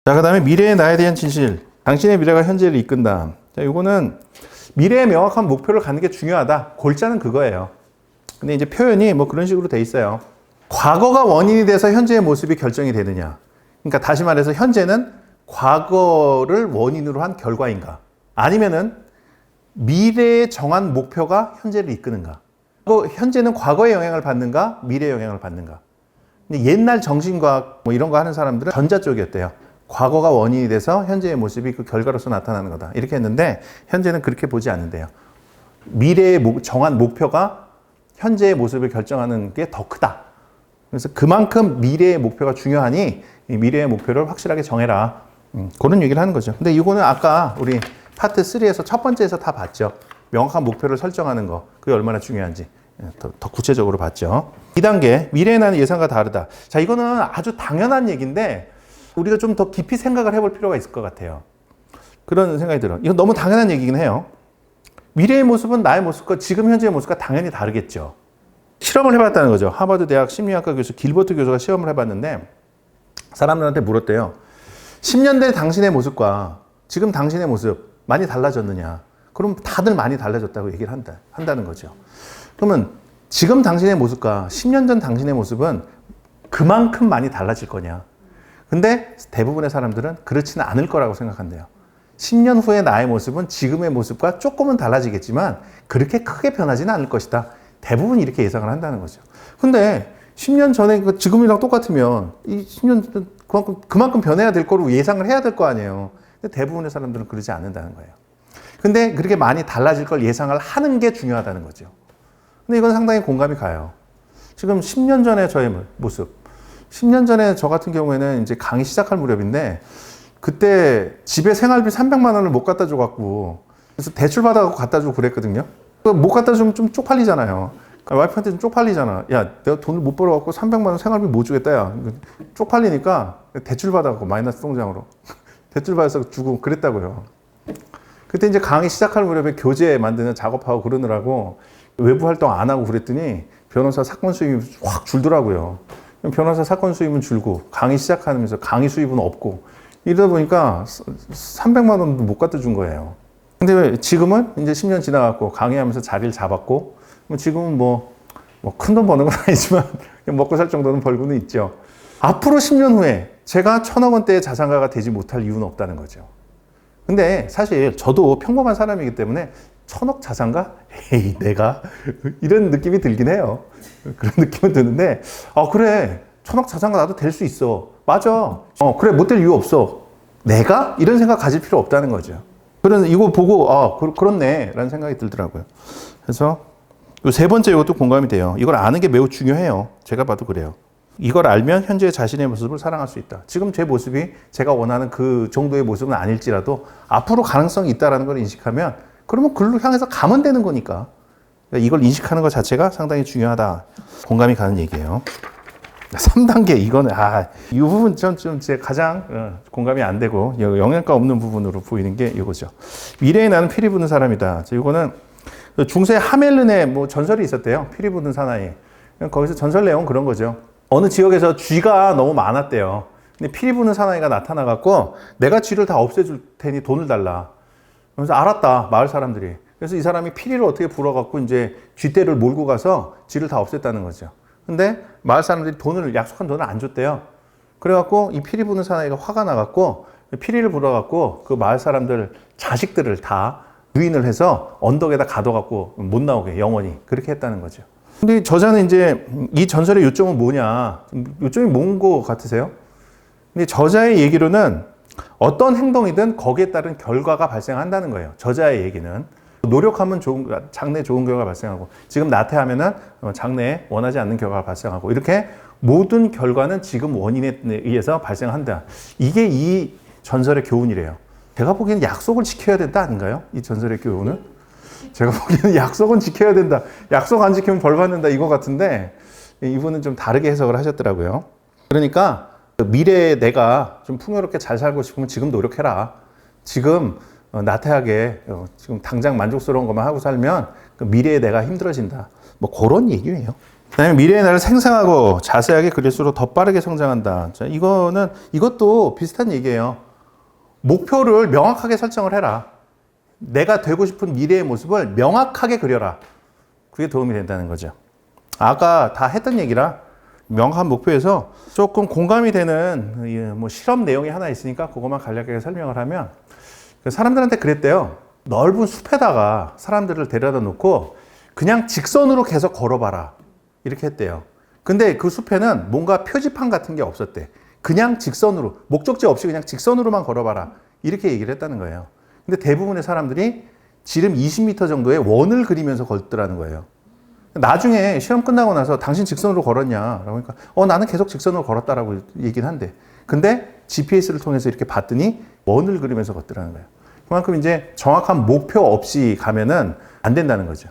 자, 그 다음에 미래의 나에 대한 진실. 당신의 미래가 현재를 이끈다. 자, 요거는 미래의 명확한 목표를 갖는 게 중요하다. 골자는 그거예요. 근데 이제 표현이 뭐 그런 식으로 돼 있어요. 과거가 원인이 돼서 현재의 모습이 결정이 되느냐. 그러니까 다시 말해서 현재는 과거를 원인으로 한 결과인가. 아니면은 미래에 정한 목표가 현재를 이끄는가. 현재는 과거의 영향을 받는가, 미래의 영향을 받는가. 근데 옛날 정신과학 뭐 이런 거 하는 사람들은 전자 쪽이었대요. 과거가 원인이 돼서 현재의 모습이 그 결과로서 나타나는 거다. 이렇게 했는데 현재는 그렇게 보지 않는데요. 미래에 정한 목표가 현재의 모습을 결정하는 게 더 크다. 그래서 그만큼 미래의 목표가 중요하니 이 미래의 목표를 확실하게 정해라. 그런 얘기를 하는 거죠. 근데 이거는 아까 우리 파트 3에서 첫 번째에서 다 봤죠. 명확한 목표를 설정하는 거. 그게 얼마나 중요한지 더 구체적으로 봤죠. 2단계, 미래의 나는 예상과 다르다. 자, 이거는 아주 당연한 얘기인데 우리가 좀 더 깊이 생각을 해볼 필요가 있을 것 같아요. 그런 생각이 들어요. 이건 너무 당연한 얘기긴 해요. 미래의 모습은 나의 모습과 지금 현재의 모습과 당연히 다르겠죠. 실험을 해봤다는 거죠. 하버드 대학 심리학과 교수 길버트 교수가 시험을 해봤는데 사람들한테 물었대요. 10년 된 당신의 모습과 지금 당신의 모습 많이 달라졌느냐. 그럼 다들 많이 달라졌다고 얘기를 한다는 거죠. 그러면 지금 당신의 모습과 10년 전 당신의 모습은 그만큼 많이 달라질 거냐. 근데 대부분의 사람들은 그렇지는 않을 거라고 생각한대요. 10년 후의 나의 모습은 지금의 모습과 조금은 달라지겠지만 그렇게 크게 변하지는 않을 것이다. 대부분 이렇게 예상을 한다는 거죠. 근데 10년 전에 지금이랑 똑같으면 이 10년 전 그만큼 변해야 될 거로 예상을 해야 될 거 아니에요. 근데 대부분의 사람들은 그러지 않는다는 거예요. 근데 그렇게 많이 달라질 걸 예상을 하는 게 중요하다는 거죠. 근데 이건 상당히 공감이 가요. 지금 10년 전의 저의 모습. 10년 전에 저 같은 경우에는 이제 강의 시작할 무렵인데 그때 집에 생활비 300만 원을 못 갖다 줘갖고 그래서 대출 받아갖고 갖다 주고 그랬거든요. 못 갖다 주면 좀 쪽팔리잖아요. 와이프한테 좀 쪽팔리잖아. 야, 내가 돈을 못 벌어갖고 300만 원 생활비 못 주겠다. 야, 쪽팔리니까 대출 받아갖고 마이너스 통장으로 대출 받아서 주고 그랬다고요. 그때 이제 강의 시작할 무렵에 교재 만드는 작업하고 그러느라고 외부 활동 안 하고 그랬더니 변호사 사건 수입이 확 줄더라고요. 변호사 사건 수입은 줄고 강의 시작하면서 강의 수입은 없고 이러다 보니까 300만 원도 못 갖다 준 거예요. 근데 지금은 이제 10년 지나갔고 강의하면서 자리를 잡았고 지금은 뭐 큰 돈 버는 건 아니지만 먹고 살 정도는 벌고는 있죠. 앞으로 10년 후에 제가 1,000억 원대의 자산가가 되지 못할 이유는 없다는 거죠. 근데 사실 저도 평범한 사람이기 때문에 1,000억 자산가? 에이, 내가? 이런 느낌이 들긴 해요. 그런 느낌은 드는데, 그래. 1,000억 자산가 나도 될 수 있어. 맞아. 그래. 못 될 이유 없어. 내가? 이런 생각 가질 필요 없다는 거죠. 그래서 이거 보고, 그렇네. 라는 생각이 들더라고요. 그래서 요 세 번째 이것도 공감이 돼요. 이걸 아는 게 매우 중요해요. 제가 봐도 그래요. 이걸 알면 현재 자신의 모습을 사랑할 수 있다. 지금 제 모습이 제가 원하는 그 정도의 모습은 아닐지라도 앞으로 가능성이 있다는 걸 인식하면 그러면 글로 향해서 가면 되는 거니까. 이걸 인식하는 것 자체가 상당히 중요하다. 공감이 가는 얘기예요. 3단계 이거는 이 부분 좀 제 가장 공감이 안 되고 영향가 없는 부분으로 보이는 게 이거죠. 미래에 나는 피리 부는 사람이다. 이거는 중세 하멜른의 뭐 전설이 있었대요. 피리 부는 사나이. 거기서 전설 내용 그런 거죠. 어느 지역에서 쥐가 너무 많았대요. 근데 피리 부는 사나이가 나타나갖고 내가 쥐를 다 없애줄 테니 돈을 달라. 그래서 알았다, 마을 사람들이. 그래서 이 사람이 피리를 어떻게 불어갖고 이제 쥐떼를 몰고 가서 쥐를 다 없앴다는 거죠. 근데 마을 사람들이 약속한 돈을 안 줬대요. 그래갖고 이 피리 부는 사나이가 화가 나갖고 피리를 불어갖고 그 마을 사람들 자식들을 다 유인을 해서 언덕에다 가둬갖고 못 나오게 영원히 그렇게 했다는 거죠. 근데 저자는 이제 이 전설의 요점은 뭐냐? 요점이 뭔 거 같으세요? 근데 저자의 얘기로는 어떤 행동이든 거기에 따른 결과가 발생한다는 거예요. 저자의 얘기는. 노력하면 장래에 좋은 결과가 발생하고 지금 나태하면은 장래에 원하지 않는 결과가 발생하고 이렇게 모든 결과는 지금 원인에 의해서 발생한다. 이게 이 전설의 교훈이래요. 제가 보기에는 약속을 지켜야 된다 아닌가요? 이 전설의 교훈은? 제가 보기에는 약속은 지켜야 된다. 약속 안 지키면 벌 받는다 이거 같은데 이분은 좀 다르게 해석을 하셨더라고요. 그러니까 미래에 내가 좀 풍요롭게 잘 살고 싶으면 지금 노력해라. 지금 나태하게 지금 당장 만족스러운 것만 하고 살면 그 미래에 내가 힘들어진다. 뭐 그런 얘기예요. 그다음에 미래의 나를 생생하고 자세하게 그릴수록 더 빠르게 성장한다. 자, 이것도 비슷한 얘기예요. 목표를 명확하게 설정을 해라. 내가 되고 싶은 미래의 모습을 명확하게 그려라. 그게 도움이 된다는 거죠. 아까 다 했던 얘기라 명확한 목표에서 조금 공감이 되는 뭐 실험 내용이 하나 있으니까 그것만 간략하게 설명을 하면, 사람들한테 그랬대요. 넓은 숲에다가 사람들을 데려다 놓고 그냥 직선으로 계속 걸어봐라. 이렇게 했대요. 근데 그 숲에는 뭔가 표지판 같은 게 없었대. 그냥 직선으로, 목적지 없이 그냥 직선으로만 걸어봐라. 이렇게 얘기를 했다는 거예요. 근데 대부분의 사람들이 지름 20m 정도의 원을 그리면서 걷더라는 거예요. 나중에 시험 끝나고 나서 당신 직선으로 걸었냐? 라고 하니까 나는 계속 직선으로 걸었다라고 얘기는 한대. 근데 GPS를 통해서 이렇게 봤더니 원을 그리면서 걷더라는 거예요. 그만큼 이제 정확한 목표 없이 가면은 안 된다는 거죠.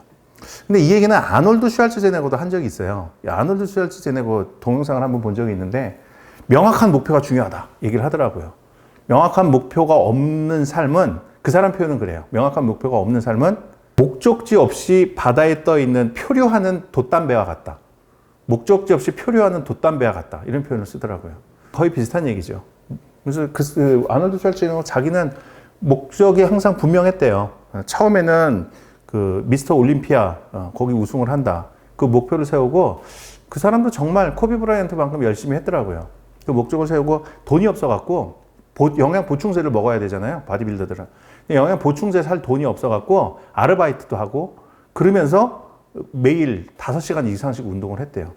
근데 이 얘기는 아놀드 슈왈츠제네거도 한 적이 있어요. 아놀드 슈왈츠제네거 동영상을 한번 본 적이 있는데 명확한 목표가 중요하다 얘기를 하더라고요. 명확한 목표가 없는 삶은, 그 사람 표현은 그래요. 명확한 목표가 없는 삶은 목적지 없이 바다에 떠 있는 표류하는 돛담배와 같다. 목적지 없이 표류하는 돛담배와 같다. 이런 표현을 쓰더라고요. 거의 비슷한 얘기죠. 그래서 아놀드 슈왈츠제네거 자기는 목적이 항상 분명했대요. 처음에는 그 미스터 올림피아 거기 우승을 한다. 그 목표를 세우고, 그 사람도 정말 코비 브라이언트만큼 열심히 했더라고요. 그 목적을 세우고 돈이 없어갖고 영양 보충제를 먹어야 되잖아요. 바디빌더들은. 영양 보충제 살 돈이 없어갖고 아르바이트도 하고 그러면서 매일 5시간 이상씩 운동을 했대요.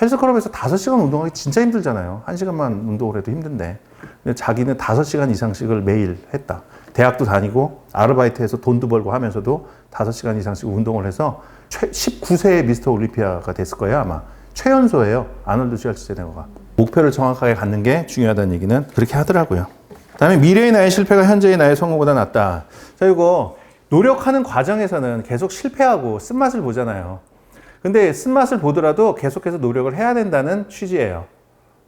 헬스클럽에서 5시간 운동하기 진짜 힘들잖아요. 1시간만 운동을 해도 힘든데. 근데 자기는 5시간 이상씩을 매일 했다. 대학도 다니고 아르바이트해서 돈도 벌고 하면서도 5시간 이상씩 운동을 해서 19세의 미스터 올림피아가 됐을 거예요, 아마. 최연소예요, 아놀드 슈왈츠제네거가. 목표를 정확하게 갖는 게 중요하다는 얘기는 그렇게 하더라고요. 그다음에 미래의 나의 실패가 현재의 나의 성공보다 낫다. 자, 이거 노력하는 과정에서는 계속 실패하고 쓴맛을 보잖아요. 근데 쓴맛을 보더라도 계속해서 노력을 해야 된다는 취지예요.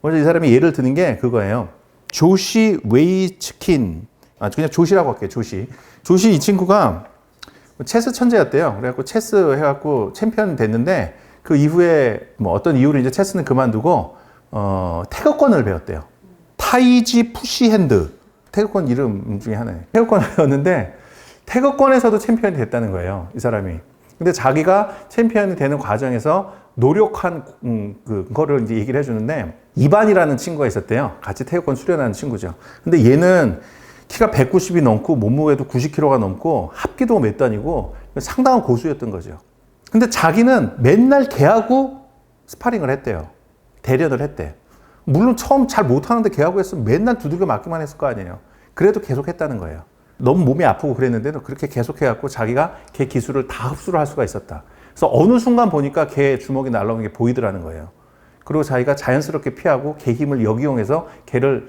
먼저 이 사람이 예를 드는 게 그거예요. 조시 웨이츠킨, 그냥 조시라고 할게요. 조시 이 친구가 체스 천재였대요. 그래갖고 체스 해갖고 챔피언 됐는데 그 이후에 뭐 어떤 이유로 이제 체스는 그만두고 태극권을 배웠대요. 타이지 푸시핸드, 태극권 이름 중에 하나예요. 태극권을 배웠는데 태극권에서도 챔피언이 됐다는 거예요, 이 사람이. 근데 자기가 챔피언이 되는 과정에서 노력한 그거를 이제 얘기를 해주는데, 이반이라는 친구가 있었대요. 같이 태극권 수련하는 친구죠. 근데 얘는 키가 190이 넘고 몸무게도 90kg가 넘고 합기도 몇 단이고 상당한 고수였던 거죠. 근데 자기는 맨날 걔하고 스파링을 했대요. 대련을 했대. 물론 처음 잘 못하는데 걔하고 했으면 맨날 두들겨 맞기만 했을 거 아니에요. 그래도 계속 했다는 거예요. 너무 몸이 아프고 그랬는데도 그렇게 계속 해갖고 자기가 걔 기술을 다 흡수를 할 수가 있었다. 그래서 어느 순간 보니까 걔 주먹이 날아오는 게 보이더라는 거예요. 그리고 자기가 자연스럽게 피하고 걔 힘을 역이용해서 걔를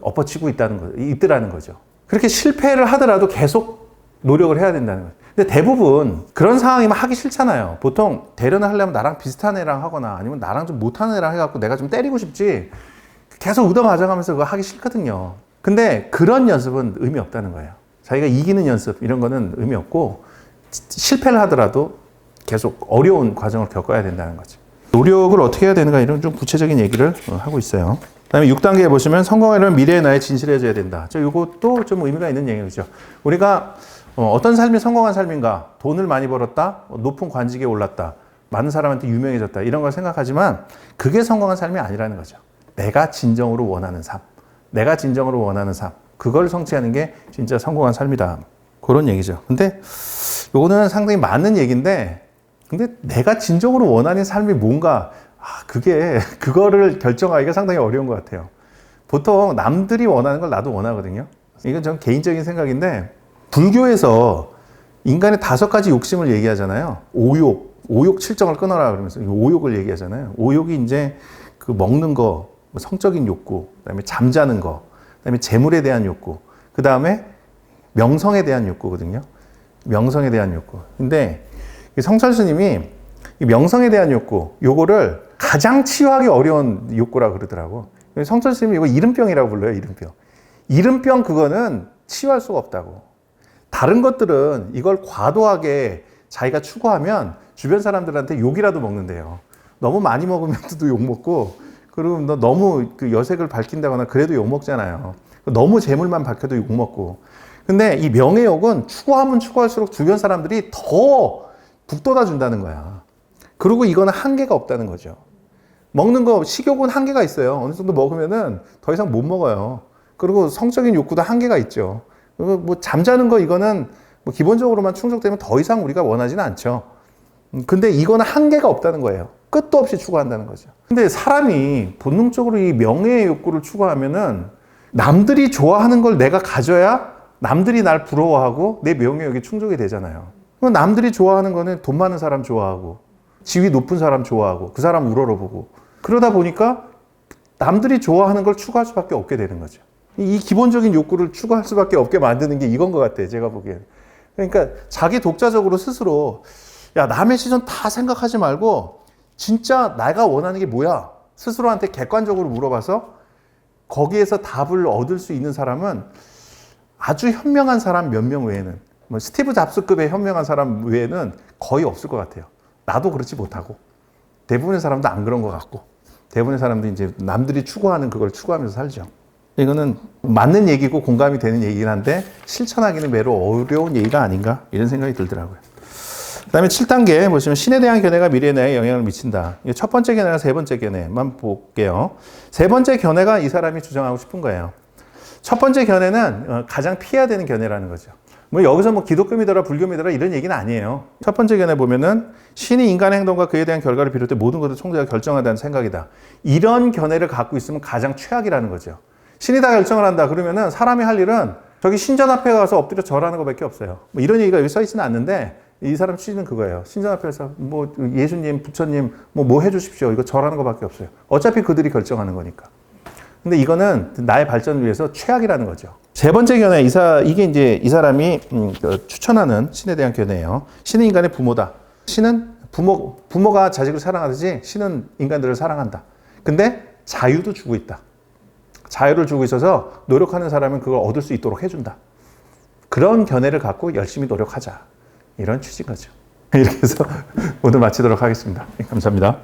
엎어치고 있더라는 거죠. 그렇게 실패를 하더라도 계속 노력을 해야 된다는 거죠. 근데 대부분 그런 상황이면 하기 싫잖아요. 보통 대련을 하려면 나랑 비슷한 애랑 하거나 아니면 나랑 좀 못하는 애랑 해갖고 내가 좀 때리고 싶지, 계속 얻어맞아가면서 그거 하기 싫거든요. 근데 그런 연습은 의미 없다는 거예요. 자기가 이기는 연습 이런 거는 의미 없고, 실패를 하더라도 계속 어려운 과정을 겪어야 된다는 거죠. 노력을 어떻게 해야 되는가, 이런 좀 구체적인 얘기를 하고 있어요. 그 다음에 6단계에 보시면 성공하려면 미래의 나에 진실해져야 된다. 이것도 좀 의미가 있는 얘기죠. 우리가 어떤 삶이 성공한 삶인가, 돈을 많이 벌었다, 높은 관직에 올랐다, 많은 사람한테 유명해졌다, 이런 걸 생각하지만 그게 성공한 삶이 아니라는 거죠. 내가 진정으로 원하는 삶, 그걸 성취하는 게 진짜 성공한 삶이다. 그런 얘기죠. 근데 요거는 상당히 맞는 얘기인데, 근데 내가 진정으로 원하는 삶이 뭔가, 그거를 결정하기가 상당히 어려운 것 같아요. 보통 남들이 원하는 걸 나도 원하거든요. 이건 전 개인적인 생각인데, 불교에서 인간의 5가지 욕심을 얘기하잖아요. 오욕 7정을 끊어라 그러면서 오욕을 얘기하잖아요. 오욕이 이제 그 먹는 거, 성적인 욕구, 그다음에 잠자는 거, 그다음에 재물에 대한 욕구, 그다음에 명성에 대한 욕구거든요. 명성에 대한 욕구. 근데 성철 스님이 이 명성에 대한 욕구, 요거를 가장 치유하기 어려운 욕구라고 그러더라고. 성철 스님이 이거 이름병이라고 불러요, 이름병. 이름병 그거는 치유할 수가 없다고. 다른 것들은 이걸 과도하게 자기가 추구하면 주변 사람들한테 욕이라도 먹는데요. 너무 많이 먹으면 또 욕먹고, 그리고 너 너무 그 여색을 밝힌다거나 그래도 욕먹잖아요. 너무 재물만 밝혀도 욕먹고. 근데 이 명예욕은 추구하면 추구할수록 주변 사람들이 더 북돋아 준다는 거야. 그리고 이거는 한계가 없다는 거죠. 먹는 거, 식욕은 한계가 있어요. 어느 정도 먹으면은 더 이상 못 먹어요. 그리고 성적인 욕구도 한계가 있죠. 그리고 뭐 잠자는 거 이거는 뭐 기본적으로만 충족되면 더 이상 우리가 원하지는 않죠. 근데 이거는 한계가 없다는 거예요. 끝도 없이 추구한다는 거죠. 근데 사람이 본능적으로 이 명예의 욕구를 추구하면은 남들이 좋아하는 걸 내가 가져야 남들이 날 부러워하고 내 명예욕이 충족이 되잖아요. 그럼 남들이 좋아하는 거는 돈 많은 사람 좋아하고 지위 높은 사람 좋아하고 그 사람 우러러보고 그러다 보니까 남들이 좋아하는 걸 추구할 수밖에 없게 되는 거죠. 이 기본적인 욕구를 추구할 수밖에 없게 만드는 게 이건 것 같아요. 제가 보기에는. 그러니까 자기 독자적으로 스스로 야, 남의 시선 다 생각하지 말고 진짜 내가 원하는 게 뭐야? 스스로한테 객관적으로 물어봐서 거기에서 답을 얻을 수 있는 사람은 아주 현명한 사람 몇 명 외에는 뭐 스티브 잡스급의 현명한 사람 외에는 거의 없을 것 같아요. 나도 그렇지 못하고 대부분의 사람도 안 그런 것 같고 대부분의 사람도 이제 남들이 추구하는 그걸 추구하면서 살죠. 이거는 맞는 얘기고 공감이 되는 얘기긴 한데 실천하기는 매우 어려운 얘기가 아닌가 이런 생각이 들더라고요. 그 다음에 7단계 보시면 신에 대한 견해가 미래에 대해 영향을 미친다. 첫 번째 견해가 세 번째 견해만 볼게요. 세 번째 견해가 이 사람이 주장하고 싶은 거예요. 첫 번째 견해는 가장 피해야 되는 견해라는 거죠. 뭐 여기서 뭐 기독교 믿어라 불교 믿어라 이런 얘기는 아니에요. 첫 번째 견해 보면은 신이 인간의 행동과 그에 대한 결과를 비롯해 모든 것을 총재가 결정한다는 생각이다. 이런 견해를 갖고 있으면 가장 최악이라는 거죠. 신이 다 결정을 한다 그러면은 사람이 할 일은 저기 신전 앞에 가서 엎드려 절하는 것밖에 없어요. 뭐 이런 얘기가 여기 써 있지는 않는데 이 사람 취지는 그거예요. 신전 앞에서 뭐 예수님, 부처님 뭐 해주십시오. 이거 절하는 것밖에 없어요. 어차피 그들이 결정하는 거니까. 근데 이거는 나의 발전을 위해서 최악이라는 거죠. 세 번째 견해, 이게 이제 이 사람이 추천하는 신에 대한 견해예요. 신은 인간의 부모다. 신은 부모가 자식을 사랑하듯이 신은 인간들을 사랑한다. 근데 자유도 주고 있다. 자유를 주고 있어서 노력하는 사람은 그걸 얻을 수 있도록 해준다. 그런 견해를 갖고 열심히 노력하자. 이런 취지인 거죠. 이렇게 해서 오늘 마치도록 하겠습니다. 감사합니다.